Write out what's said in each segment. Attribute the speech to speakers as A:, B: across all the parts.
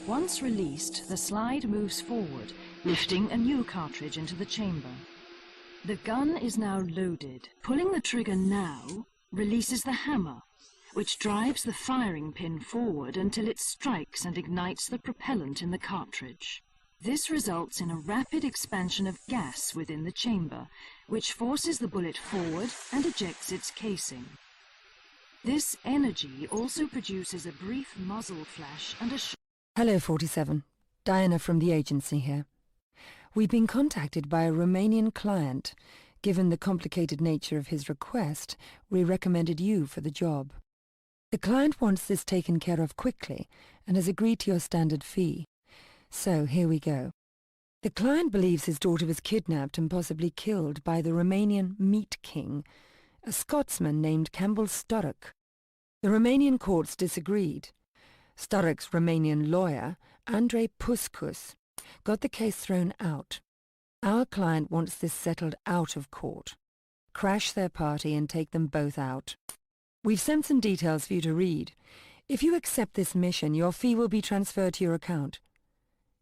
A: Once released, the slide moves forward, lifting a new cartridge into the chamber. The gun is now loaded. Pulling the trigger now releases the hammer, which drives the firing pin forward until it strikes and ignites the propellant in the cartridge. This results in a rapid expansion of gas within the chamber, which forces the bullet forward and ejects its casing. This energy also produces a brief muzzle flash and a
B: Hello, 47. Diana from the agency here. We've been contacted by a Romanian client. Given the complicated nature of his request, we recommended you for the job. The client wants this taken care of quickly and has agreed to your standard fee. So, here we go. The client believes his daughter was kidnapped and possibly killed by the Romanian Meat King, a Scotsman named Campbell Sturrock. The Romanian courts disagreed. Sturrock's Romanian lawyer, Andrei Puskus, got the case thrown out. Our client wants this settled out of court. Crash their party and take them both out. We've sent some details for you to read. If you accept this mission, your fee will be transferred to your account.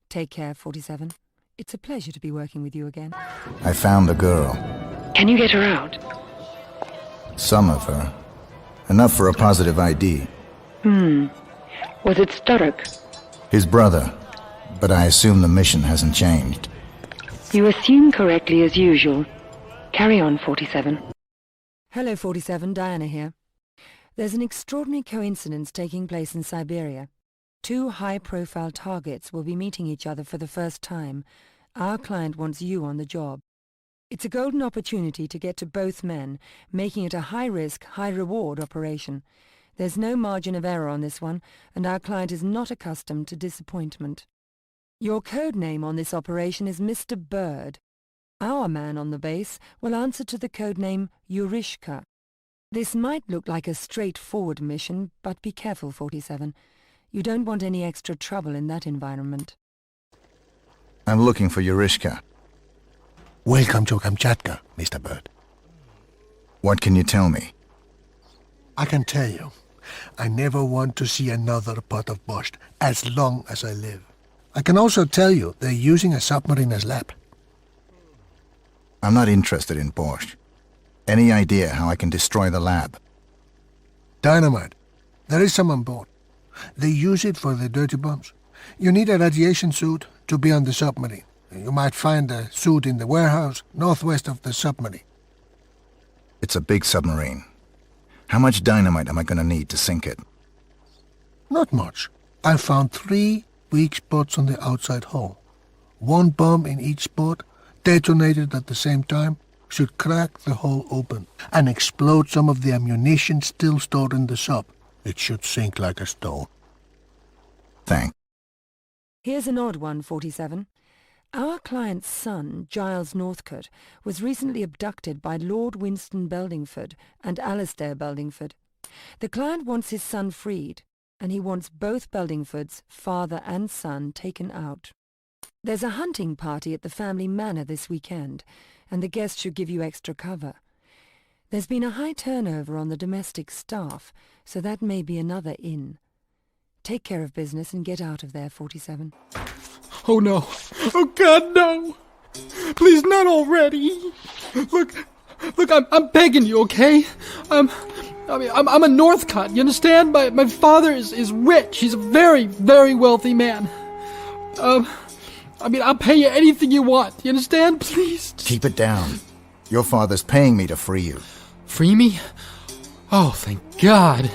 B: Take care, 47. It's a pleasure to be working with you again.
C: I found the girl.
B: Can you get her out?
C: Some of her. Enough for a positive ID.
B: Was it Sturrock?
C: His brother. But I assume the mission hasn't changed.
B: You assume correctly as usual. Carry on, 47. Hello, 47. Diana here. There's an extraordinary coincidence taking place in Siberia. Two high-profile targets will be meeting each other for the first time. Our client wants you on the job. It's a golden opportunity to get to both men, making it a high-risk, high-reward operation. There's no margin of error on this one, and our client is not accustomed to disappointment. Your code name on this operation is Mr. Bird. Our man on the base will answer to the code name Yurishka. This might look like a straightforward mission, but be careful, 47. You don't want any extra trouble in that environment.
C: I'm looking for Yurishka.
D: Welcome to Kamchatka, Mr. Bird.
C: What can you tell me?
D: I can tell you, I never want to see another pot of borscht as long as I live. I can also tell you they're using a submarine as lab.
C: I'm not interested in borscht. Any idea how I can destroy the lab?
D: Dynamite. There is some on board. They use it for the dirty bombs. You need a radiation suit to be on the submarine. You might find a suit in the warehouse northwest of the submarine.
C: It's a big submarine. How much dynamite am I going to need to sink it?
D: Not much. I found 3 weak spots on the outside hull. 1 bomb in each spot, detonated at the same time, should crack the hull open and explode some of the ammunition still stored in the sub. It should sink like a stone.
C: Thanks.
B: Here's an odd one, 47. Our client's son, Giles Northcutt, was recently abducted by Lord Winston Beldingford and Alistair Beldingford. The client wants his son freed, and he wants both Beldingfords, father and son, taken out. There's a hunting party at the family manor this weekend, and the guests should give you extra cover. There's been a high turnover on the domestic staff, so that may be another in. Take care of business and get out of there, 47.
E: Oh no. Oh God, no. Please, not already. Look, I'm begging you, okay? I'm a Northcutt, you understand? My father is rich. He's a very, very wealthy man. I'll pay you anything you want. You understand? Please.
C: Keep it down. Your father's paying me to free you.
E: Free me? Oh, thank God.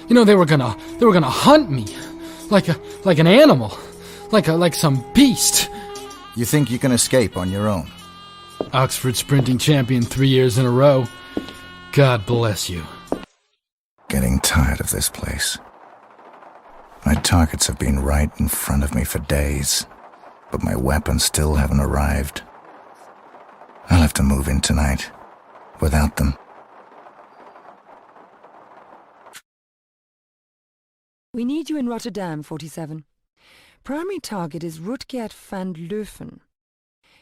E: You know, they were gonna hunt me. Like an animal. Like some beast.
C: You think you can escape on your own?
E: Oxford sprinting champion 3 years in a row. God bless you.
C: Getting tired of this place. My targets have been right in front of me for days, but my weapons still haven't arrived. I'll have to move in tonight, without them.
B: We need you in Rotterdam, 47. Primary target is Rutgert van Leuven.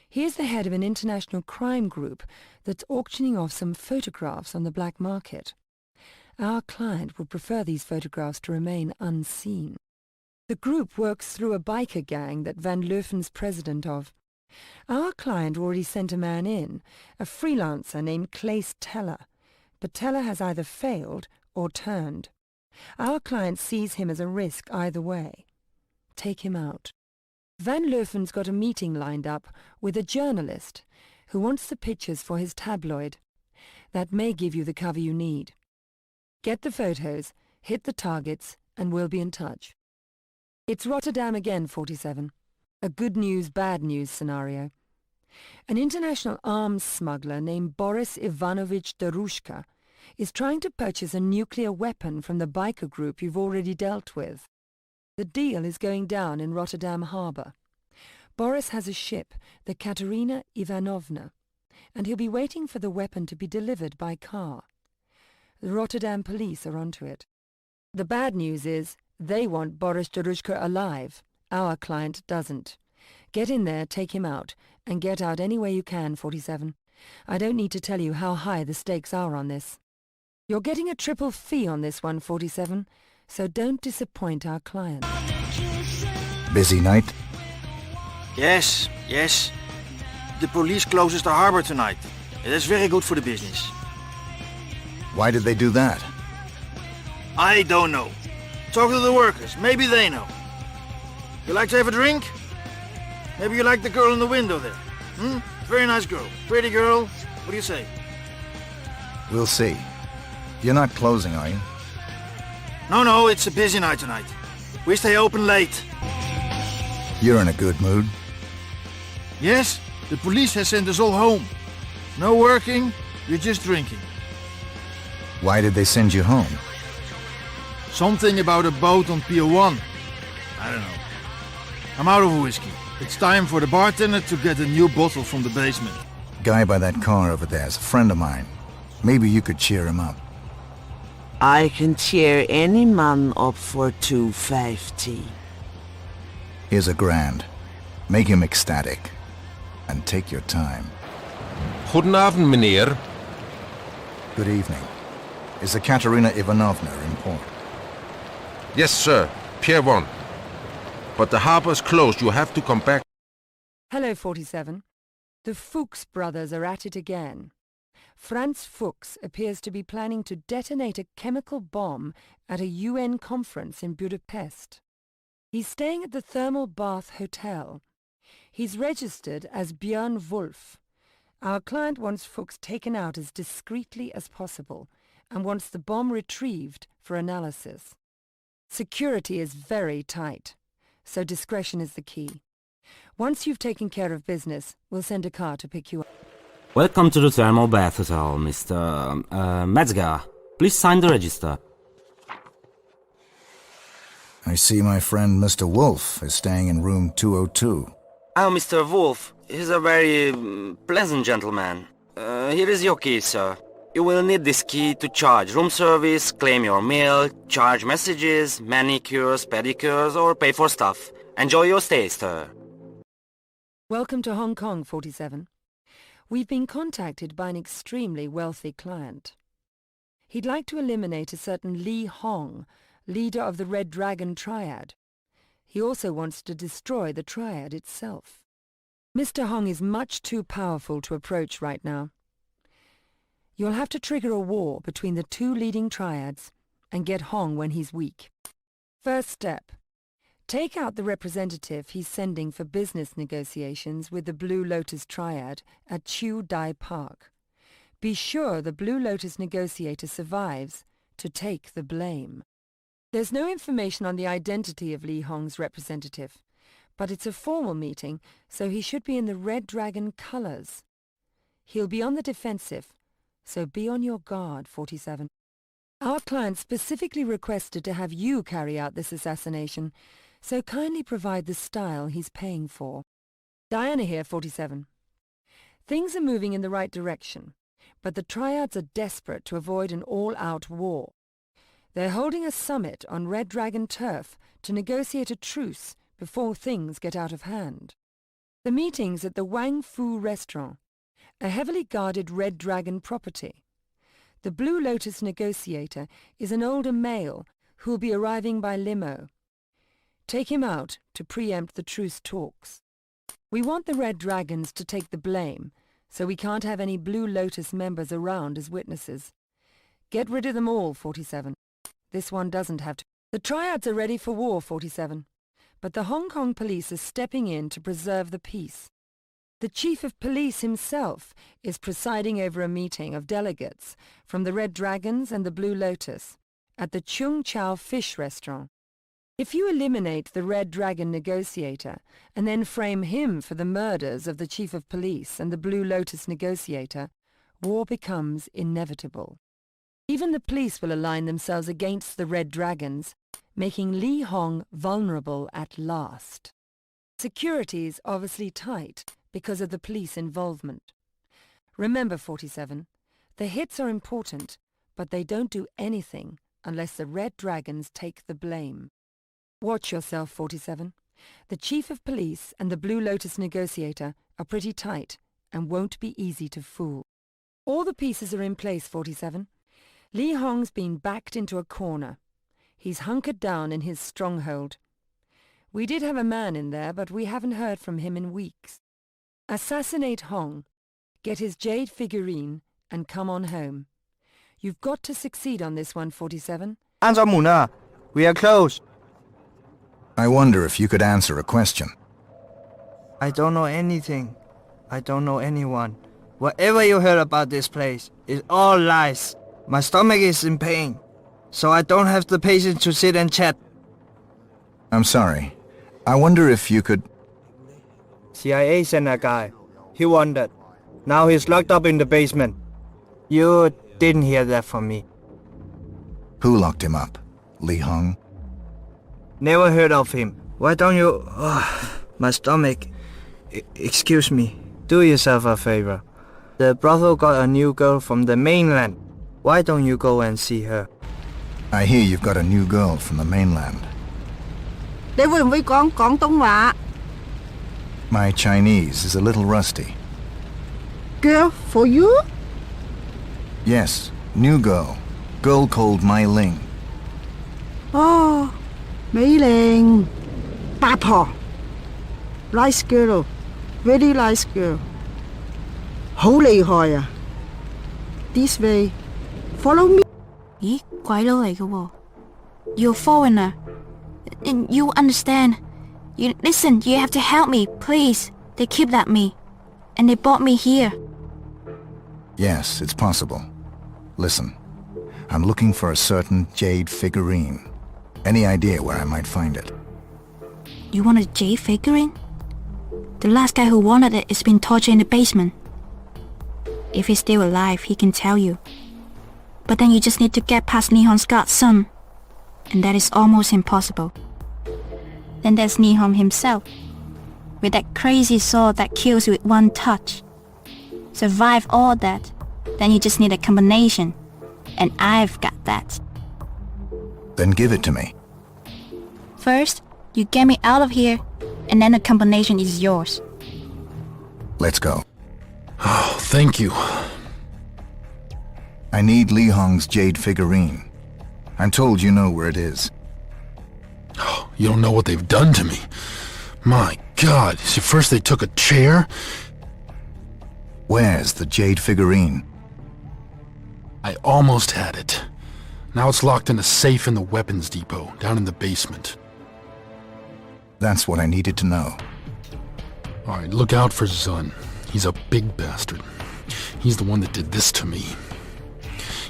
B: He is the head of an international crime group that's auctioning off some photographs on the black market. Our client would prefer these photographs to remain unseen. The group works through a biker gang that Van Leufen's president of. Our client already sent a man in, a freelancer named Claes Teller, but Teller has either failed or turned. Our client sees him as a risk either way. Take him out. Van Leufen's got a meeting lined up with a journalist who wants the pictures for his tabloid. That may give you the cover you need. Get the photos, hit the targets, and we'll be in touch. It's Rotterdam again, 47. A good news, bad news scenario. An international arms smuggler named Boris Ivanovich Darushka is trying to purchase a nuclear weapon from the biker group you've already dealt with. The deal is going down in Rotterdam harbour. Boris has a ship, the Katerina Ivanovna, and he'll be waiting for the weapon to be delivered by car. The Rotterdam police are onto it. The bad news is they want Boris Darushka alive. Our client doesn't. Get in there, take him out, and get out any way you can, 47. I don't need to tell you how high the stakes are on this. You're getting a triple fee on this one, 47, so don't disappoint our client.
C: Busy night?
F: Yes. The police closes the harbor tonight. That's very good for the business.
C: Why did they do that?
F: I don't know. Talk to the workers. Maybe they know. You like to have a drink? Maybe you like the girl in the window there. Very nice girl. Pretty girl. What do you say?
C: We'll see. You're not closing, are you?
F: No, it's a busy night tonight. We stay open late.
C: You're in a good mood.
F: Yes, the police has sent us all home. No working, we're just drinking.
C: Why did they send you home?
F: Something about a boat on Pier 1. I don't know. I'm out of whiskey. It's time for the bartender to get a new bottle from the basement.
C: Guy by that car over there is a friend of mine. Maybe you could cheer him up.
G: I can cheer any man up for 250.
C: Here's $1,000. Make him ecstatic. And take your time.
H: Goedenavond, meneer.
C: Good evening. Is the Katerina Ivanovna in port?
H: Yes, sir. Pier 1. But the harbor's closed. You have to come back.
B: Hello, 47. The Fuchs brothers are at it again. Franz Fuchs appears to be planning to detonate a chemical bomb at a UN conference in Budapest. He's staying at the Thermal Bath Hotel. He's registered as Björn Wolf. Our client wants Fuchs taken out as discreetly as possible and wants the bomb retrieved for analysis. Security is very tight, so discretion is the key. Once you've taken care of business, we'll send a car to pick you up.
I: Welcome to the Thermal Bath Hotel, Mr. Metzger. Please sign the register.
C: I see my friend Mr. Wolf is staying in room 202.
I: Oh, Mr. Wolf, he's a very pleasant gentleman. Here is your key, sir. You will need this key to charge room service, claim your meal, charge messages, manicures, pedicures, or pay for stuff. Enjoy your stay, sir.
B: Welcome to Hong Kong, 47. We've been contacted by an extremely wealthy client. He'd like to eliminate a certain Lee Hong, leader of the Red Dragon triad. He also wants to destroy the triad itself. Mr. Hong is much too powerful to approach right now. You'll have to trigger a war between the two leading triads and get Hong when he's weak. First step. Take out the representative he's sending for business negotiations with the Blue Lotus Triad at Chiu Dai Park. Be sure the Blue Lotus negotiator survives to take the blame. There's no information on the identity of Lee Hong's representative, but it's a formal meeting, so he should be in the Red Dragon colors. He'll be on the defensive, so be on your guard, 47. Our client specifically requested to have you carry out this assassination, so kindly provide the style he's paying for. Diana here, 47. Things are moving in the right direction, but the triads are desperate to avoid an all-out war. They're holding a summit on Red Dragon turf to negotiate a truce before things get out of hand. The meeting's at the Wang Fu restaurant, a heavily guarded Red Dragon property. The Blue Lotus negotiator is an older male who'll be arriving by limo. Take him out to preempt the truce talks. We want the Red Dragons to take the blame, so we can't have any Blue Lotus members around as witnesses. Get rid of them all, 47. This one doesn't have to. The triads are ready for war, 47. But the Hong Kong police are stepping in to preserve the peace. The Chief of Police himself is presiding over a meeting of delegates from the Red Dragons and the Blue Lotus at the Chung Chau Fish Restaurant. If you eliminate the Red Dragon negotiator and then frame him for the murders of the Chief of Police and the Blue Lotus negotiator, war becomes inevitable. Even the police will align themselves against the Red Dragons, making Lee Hong vulnerable at last. Security is obviously tight because of the police involvement. Remember, 47, the hits are important, but they don't do anything unless the Red Dragons take the blame. Watch yourself, 47. The Chief of Police and the Blue Lotus negotiator are pretty tight and won't be easy to fool. All the pieces are in place, 47. Lee Hong's been backed into a corner. He's hunkered down in his stronghold. We did have a man in there, but we haven't heard from him in weeks. Assassinate Hong, get his jade figurine, and come on home. You've got to succeed on this one, 47.
J: We are close.
C: I wonder if you could answer a question.
J: I don't know anything. I don't know anyone. Whatever you heard about this place is all lies. My stomach is in pain, so I don't have the patience to sit and chat.
C: I'm sorry. I wonder if you could...
J: CIA sent a guy. He wandered. Now he's locked up in the basement. You didn't hear that from me.
C: Who locked him up? Lee Hong?
J: Never heard of him. Why don't you... my stomach. Excuse me. Do yourself a favor. The brothel got a new girl from the mainland. Why don't you go and see her?
C: I hear you've got a new girl from the mainland. My Chinese is a little rusty.
K: Girl for you?
C: Yes, new girl. Girl called Mai Ling.
K: Oh, Mei Ling. 八婆. Nice girl. Very nice girl. 好厲害啊. This way. Follow me.
L: 咦，鬼佬嚟嘅喎 You're a foreigner. And you understand. Listen, you have to help me, please. They kidnapped me. And they brought me here.
C: Yes, it's possible. Listen, I'm looking for a certain jade figurine. Any idea where I might find it?
L: You want a jade figurine? The last guy who wanted it is being tortured in the basement. If he's still alive, he can tell you. But then you just need to get past Lee Hong's godson. And that is almost impossible. Then there's Lee Hong himself, with that crazy sword that kills with one touch. Survive all that, then you just need a combination. And I've got that.
C: Then give it to me.
L: First, you get me out of here, and then the combination is yours.
C: Let's go.
E: Oh, thank you.
C: I need Lee Hong's jade figurine. I'm told you know where it is.
E: Oh, you don't know what they've done to me. My God, see, first they took a chair.
C: Where's the jade figurine?
E: I almost had it. Now it's locked in a safe in the weapons depot, down in the basement.
C: That's what I needed to know.
E: Alright, look out for Zun. He's a big bastard. He's the one that did this to me.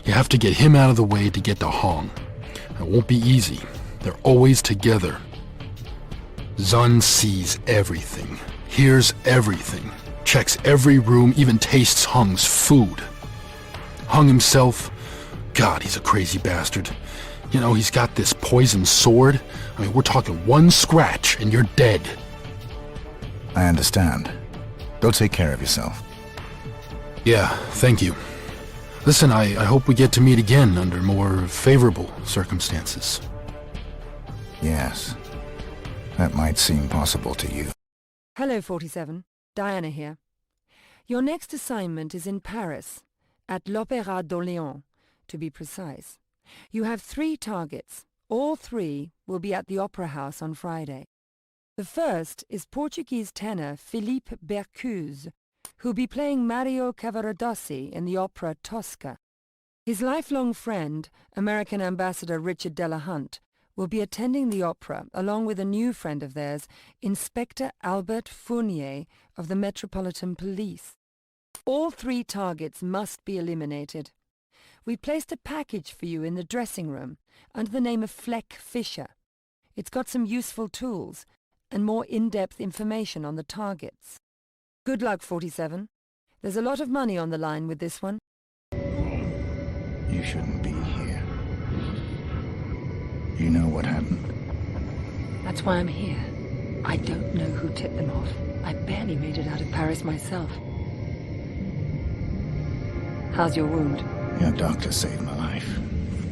E: You have to get him out of the way to get to Hong. It won't be easy. They're always together. Zun sees everything, hears everything, checks every room, even tastes Hong's food. Hong himself, God, he's a crazy bastard. You know, he's got this poison sword. I mean, we're talking one scratch and you're dead.
C: I understand. Go take care of yourself.
E: Yeah, thank you. Listen, I hope we get to meet again under more favorable circumstances.
C: Yes. That might seem possible to you.
B: Hello, 47. Diana here. Your next assignment is in Paris, at l'Opéra d'Orléans, to be precise. You have 3 targets, All three will be at the Opera House on Friday. The first is Portuguese tenor Philippe Bercuse, who'll be playing Mario Cavaradossi in the opera Tosca. His lifelong friend, American Ambassador Richard Delahunt, will be attending the opera along with a new friend of theirs, Inspector Albert Fournier of the Metropolitan Police. All three targets must be eliminated. We placed a package for you in the dressing room under the name of Fleck Fisher. It's got some useful tools and more in-depth information on the targets. Good luck, 47. There's a lot of money on the line with this one.
C: You shouldn't be here. You know what happened?
B: That's why I'm here. I don't know who tipped them off. I barely made it out of Paris myself. How's your wound?
C: Your doctor saved my life.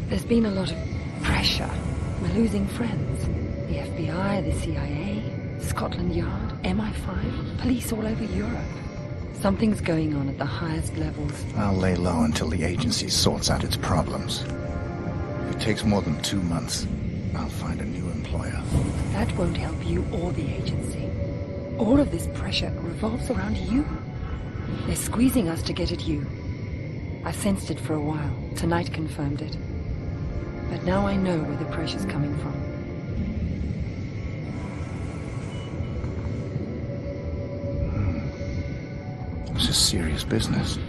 B: There's been a lot of pressure. We're losing friends. The FBI, the CIA, Scotland Yard, MI5, police all over Europe. Something's going on at the highest levels.
C: I'll lay low until the agency sorts out its problems. If it takes more than 2 months, I'll find a new employer.
B: That won't help you or the agency. All of this pressure revolves around you. They're squeezing us to get at you. I've sensed it for a while. Tonight confirmed it. But now I know where the pressure's coming from.
C: This is serious business.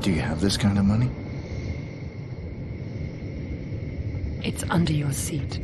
C: Do you have this kind of money?
B: It's under your seat.